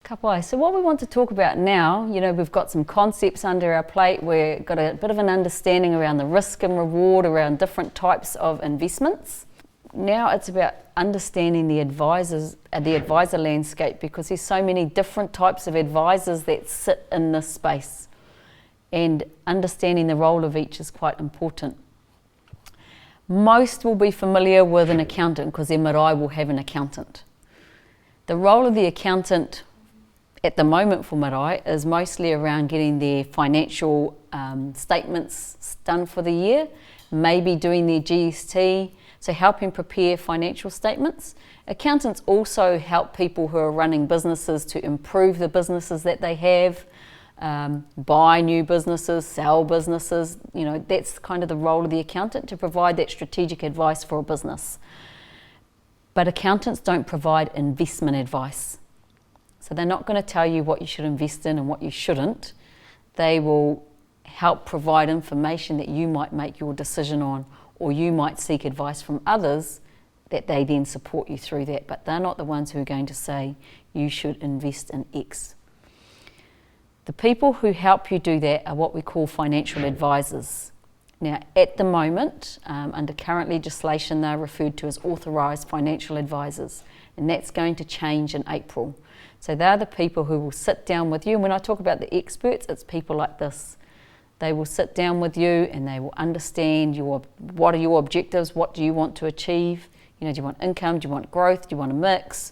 Ka pai. So what we want to talk about now, we've got some concepts under our plate. We've got a bit of an understanding around the risk and reward around different types of investments. Now it's about understanding the advisor landscape, because there's so many different types of advisors that sit in this space, and understanding the role of each is quite important. Most will be familiar with an accountant because their marae will have an accountant. The role of the accountant at the moment for marae is mostly around getting their financial statements done for the year, maybe doing their GST, so helping prepare financial statements. Accountants also help people who are running businesses to improve the businesses that they have, buy new businesses, sell businesses. That's kind of the role of the accountant, to provide that strategic advice for a business. But accountants don't provide investment advice. So they're not going to tell you what you should invest in and what you shouldn't. They will help provide information that you might make your decision on, or you might seek advice from others that they then support you through that. But they're not the ones who are going to say you should invest in X. The people who help you do that are what we call financial advisors. Now, at the moment, under current legislation, they're referred to as authorised financial advisors, and that's going to change in April. So they're the people who will sit down with you, and when I talk about the experts, it's people like this. They will sit down with you and they will understand what are your objectives, what do you want to achieve, do you want income, do you want growth, do you want a mix,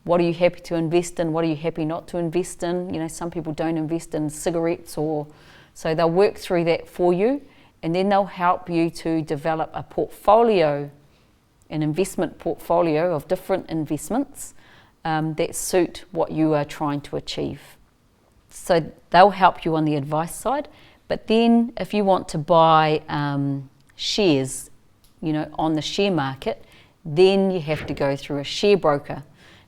what are you happy to invest in, what are you happy not to invest in. Some people don't invest in cigarettes, so they'll work through that for you, and then they'll help you to develop a portfolio, an investment portfolio of different investments that suit what you are trying to achieve. So they'll help you on the advice side. But then if you want to buy shares, on the share market, then you have to go through a share broker.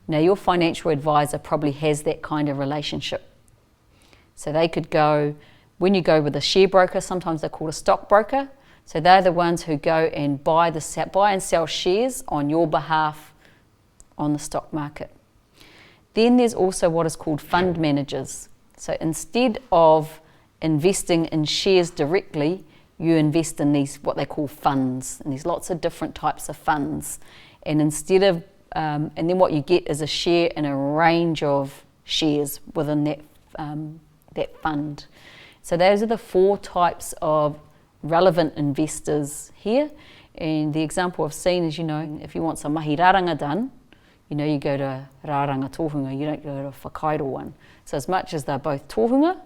Now, your financial advisor probably has that kind of relationship. So they could go, when you go with a share broker, sometimes they're called a stockbroker. So they're the ones who go and buy and sell shares on your behalf on the stock market. Then there's also what is called fund managers. So instead of investing in shares directly, you invest in these, what they call funds, and there's lots of different types of funds. And and then what you get is a share in a range of shares within that fund. So those are the 4 types of relevant investors here. And the example I've seen is, if you want some mahi raranga done, you go to rāranga tohunga, you don't go to a whakairo one. So as much as they're both tohunga,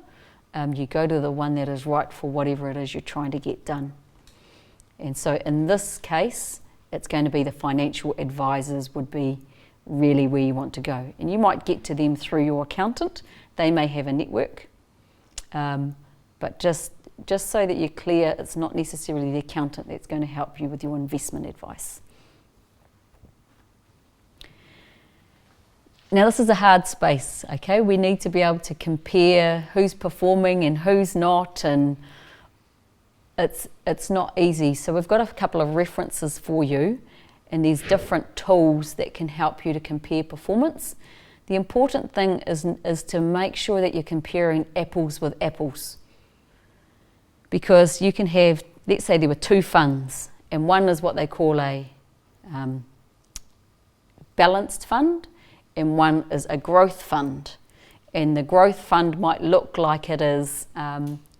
you go to the one that is right for whatever it is you're trying to get done. And so in this case, it's going to be the financial advisors would be really where you want to go. And you might get to them through your accountant. They may have a network. But just so that you're clear, it's not necessarily the accountant that's going to help you with your investment advice. Now, this is a hard space, okay? We need to be able to compare who's performing and who's not, and it's not easy. So we've got a couple of references for you, and there's different tools that can help you to compare performance. The important thing is to make sure that you're comparing apples with apples. Because you can have, let's say there were 2 funds, and one is what they call a balanced fund, and one is a growth fund. And the growth fund might look like it has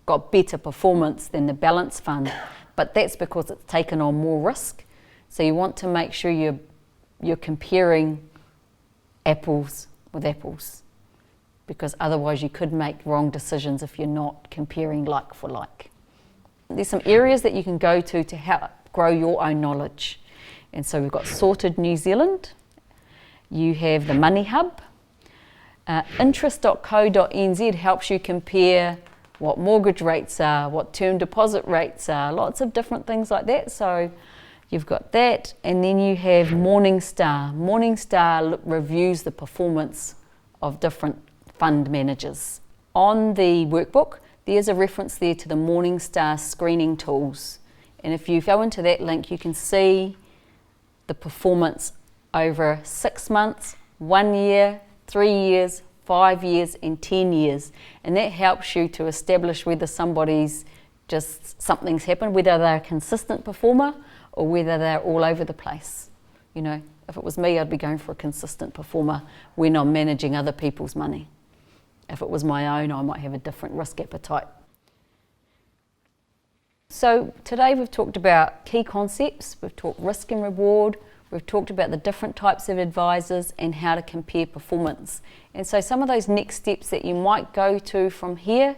got better performance than the balanced fund, but that's because it's taken on more risk. So you want to make sure you're comparing apples with apples, because otherwise you could make wrong decisions if you're not comparing like for like. There's some areas that you can go to help grow your own knowledge. And so we've got Sorted New Zealand. You have the Money Hub. Interest.co.nz helps you compare what mortgage rates are, what term deposit rates are, lots of different things like that. So you've got that. And then you have Morningstar. Morningstar reviews the performance of different fund managers. On the workbook, there's a reference there to the Morningstar screening tools. And if you go into that link, you can see the performance over 6 months, 1 year, 3 years, 5 years and 10 years. And that helps you to establish whether somebody's something's happened, whether they're a consistent performer or whether they're all over the place. You know, if it was me, I'd be going for a consistent performer when I'm managing other people's money. If it was my own, I might have a different risk appetite. So today we've talked about key concepts, we've talked risk and reward, we've talked about the different types of advisors and how to compare performance. And so some of those next steps that you might go to from here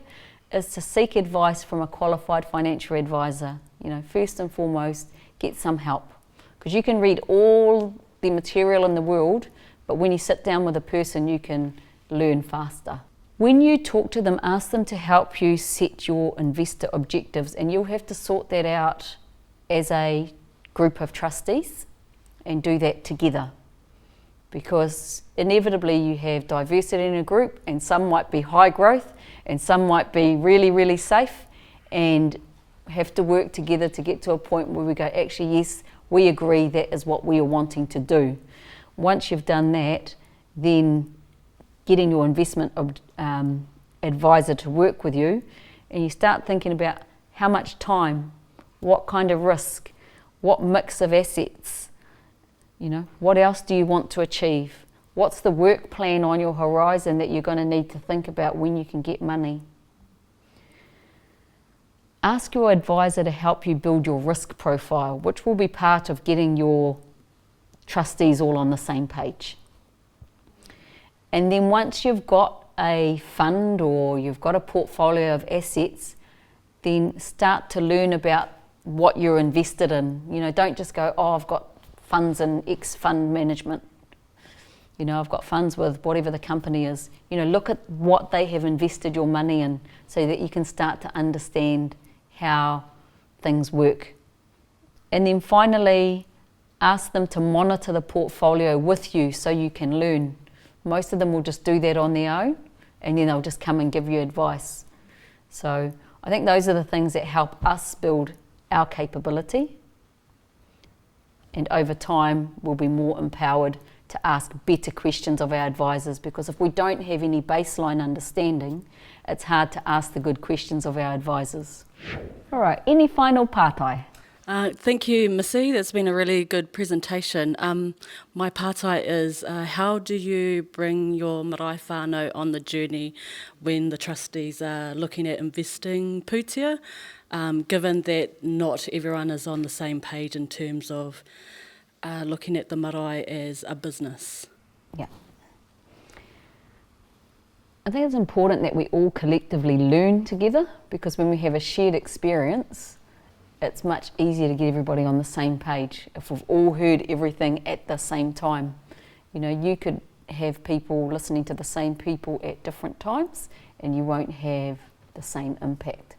is to seek advice from a qualified financial advisor. You know, first and foremost, get some help. Because you can read all the material in the world, but when you sit down with a person, you can learn faster. When you talk to them, ask them to help you set your investor objectives, and you'll have to sort that out as a group of trustees and do that together, because inevitably you have diversity in a group, and some might be high growth and some might be really, really safe, and have to work together to get to a point where we go, actually, yes, we agree that is what we are wanting to do. Once you've done that, then getting your investment advisor to work with you, and you start thinking about how much time, what kind of risk, what mix of assets, you know, what else do you want to achieve? What's the work plan on your horizon that you're going to need to think about when you can get money? Ask your advisor to help you build your risk profile, which will be part of getting your trustees all on the same page. And then once you've got a fund or you've got a portfolio of assets, then start to learn about what you're invested in. You know, don't just go, oh, I've got funds in X fund management. You know, I've got funds with whatever the company is. You know, look at what they have invested your money in so that you can start to understand how things work. And then finally, ask them to monitor the portfolio with you so you can learn. Most of them will just do that on their own, and then they'll just come and give you advice. So I think those are the things that help us build our capability, and over time we'll be more empowered to ask better questions of our advisors, because if we don't have any baseline understanding, it's hard to ask the good questions of our advisors. All right, any final pātai? Thank you, Missy. That's been a really good presentation. My pātai is, how do you bring your marae whānau on the journey when the trustees are looking at investing pūtea, given that not everyone is on the same page in terms of looking at the marae as a business? Yeah. I think it's important that we all collectively learn together, because when we have a shared experience, it's much easier to get everybody on the same page if we've all heard everything at the same time. You know, you could have people listening to the same people at different times and you won't have the same impact.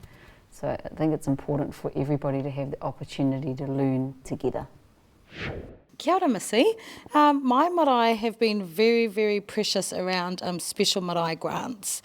So I think it's important for everybody to have the opportunity to learn together. Kia ora, Missy. My marae have been very, very precious around special marae grants.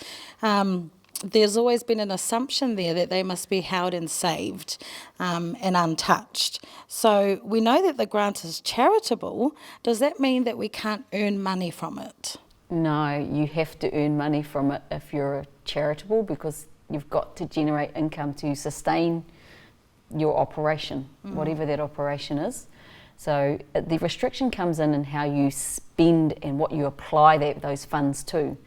There's always been an assumption there that they must be held and saved and untouched. So we know that the grant is charitable. Does that mean that we can't earn money from it? No, you have to earn money from it if you're charitable, because you've got to generate income to sustain your operation, whatever that operation is. So the restriction comes in how you spend and what you apply those funds to.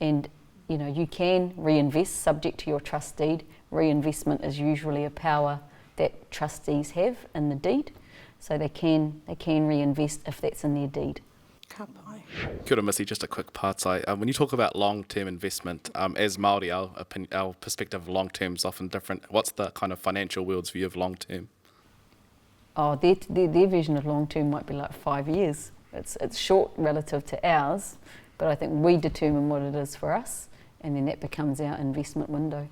And you know, you can reinvest subject to your trust deed. Reinvestment is usually a power that trustees have in the deed, so they can reinvest if that's in their deed. Ka pai. Kia ora, Missy, just a quick pātai. When you talk about long-term investment, as Māori, our perspective of long-term is often different. What's the kind of financial world's view of long-term? Oh, their vision of long-term might be like 5 years. It's short relative to ours, but I think we determine what it is for us, and then that becomes our investment window.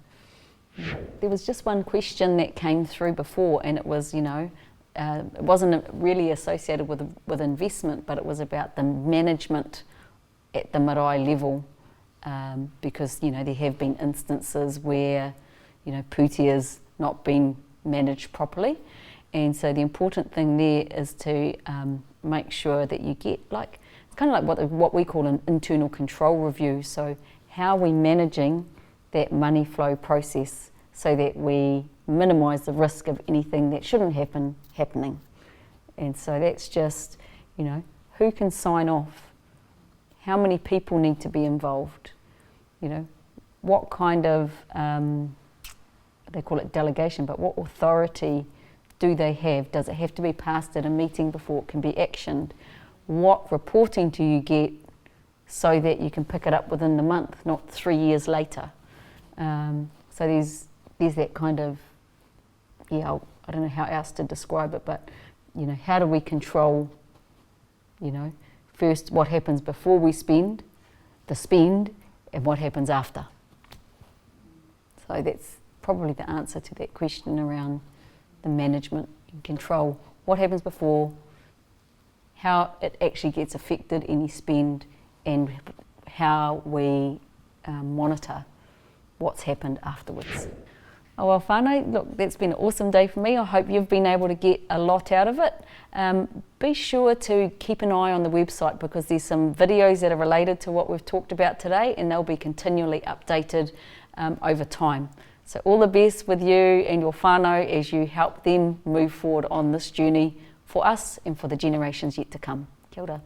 There was just one question that came through before, and it was, you know, it wasn't really associated with investment, but it was about the management at the marae level, because, you know, there have been instances where, you know, pūtea's not been managed properly, and so the important thing there is to make sure that you get, like, it's kind of like what we call an internal control review. So how are we managing that money flow process so that we minimise the risk of anything that shouldn't happen happening? And so that's just, you know, who can sign off? How many people need to be involved? You know, what kind of, they call it delegation, but what authority do they have? Does it have to be passed at a meeting before it can be actioned? What reporting do you get so that you can pick it up within the month, not 3 years later? So there's that kind of, I don't know how else to describe it, but, you know, how do we control, you know, first what happens before we spend, and what happens after? So that's probably the answer to that question around the management and control. What happens before, how it actually gets affected, any spend, and how we monitor what's happened afterwards. Oh well, whānau, look, that's been an awesome day for me. I hope you've been able to get a lot out of it. Be sure to keep an eye on the website because there's some videos that are related to what we've talked about today, and they'll be continually updated over time. So all the best with you and your whānau as you help them move forward on this journey for us and for the generations yet to come. Kia ora.